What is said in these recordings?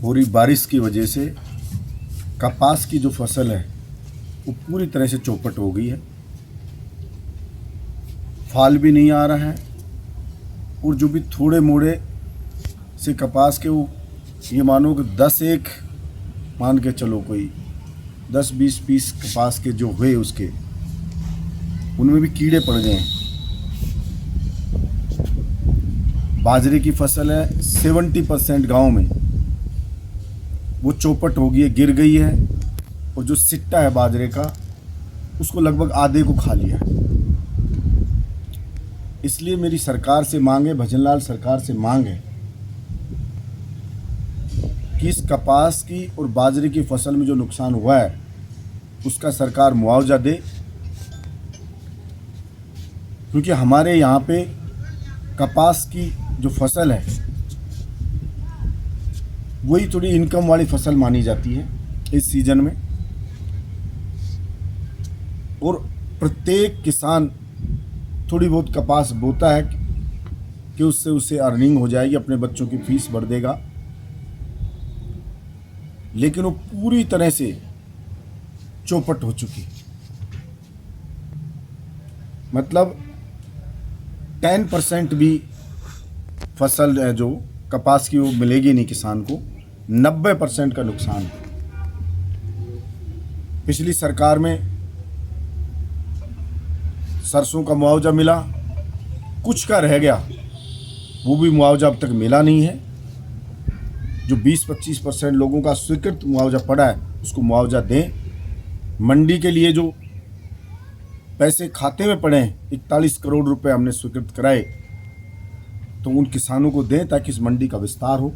हो रही बारिश की वजह से कपास की जो फसल है वो पूरी तरह से चौपट हो गई है। फाल भी नहीं आ रहा है और जो भी थोड़े मोड़े से कपास के वो ये मानो कि 10 एक मान के चलो कोई 10-20 पीस कपास के जो हुए उसके उनमें भी कीड़े पड़ गए हैं। बाजरे की फसल है 70% गांव में वो चौपट हो गई है, गिर गई है और जो सिट्टा है बाजरे का उसको लगभग आधे को खा लिया है। इसलिए मेरी सरकार से मांग है, भजनलाल सरकार से मांग है कि इस कपास की और बाजरे की फसल में जो नुकसान हुआ है उसका सरकार मुआवजा दे, क्योंकि हमारे यहाँ पे कपास की जो फसल है वही थोड़ी इनकम वाली फसल मानी जाती है इस सीजन में। और प्रत्येक किसान थोड़ी बहुत कपास बोता है कि उससे उसे अर्निंग हो जाएगी, अपने बच्चों की फीस भर देगा, लेकिन वो पूरी तरह से चौपट हो चुकी। मतलब 10% भी फसल है जो कपास की वो मिलेगी नहीं किसान को, 90% का नुकसान। पिछली सरकार में सरसों का मुआवजा मिला, कुछ का रह गया, वो भी मुआवजा अब तक मिला नहीं है। जो 20-25% लोगों का स्वीकृत मुआवजा पड़ा है उसको मुआवजा दें। मंडी के लिए जो पैसे खाते में पड़े हैं 41 करोड़ रुपए हमने स्वीकृत कराए, तो उन किसानों को दें ताकि इस मंडी का विस्तार हो।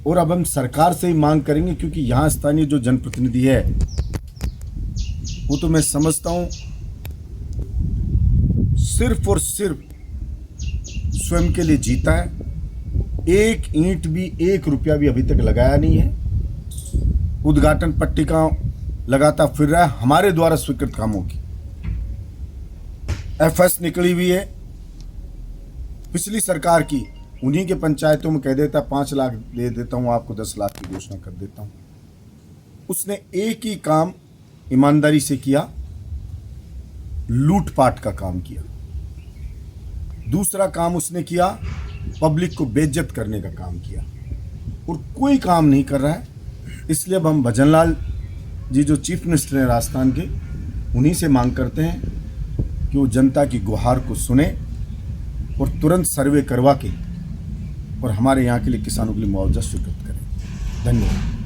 और अब हम सरकार से ही मांग करेंगे, क्योंकि यहाँ स्थानीय जो जनप्रतिनिधि है वो तो मैं समझता हूँ सिर्फ और सिर्फ स्वयं के लिए जीता है। एक ईंट भी, 1 रुपया भी अभी तक लगाया नहीं है। उद्घाटन पट्टिका लगाता फिर रहा है हमारे द्वारा स्वीकृत कामों की। एफएस निकली हुई है पिछली सरकार की, उन्हीं के पंचायतों में कह देता 5 लाख दे देता हूँ आपको, 10 लाख की घोषणा कर देता हूँ। उसने एक ही काम ईमानदारी से किया, लूटपाट का काम किया। दूसरा काम उसने किया पब्लिक को बेइज्जत करने का काम किया, और कोई काम नहीं कर रहा है। इसलिए अब हम भजनलाल जी जो चीफ मिनिस्टर हैं राजस्थान के, उन्हीं से मांग करते हैं कि वो जनता की गुहार को सुने और तुरंत सर्वे करवा के और हमारे यहाँ के लिए किसानों के लिए मुआवजा स्वीकृत करें। धन्यवाद।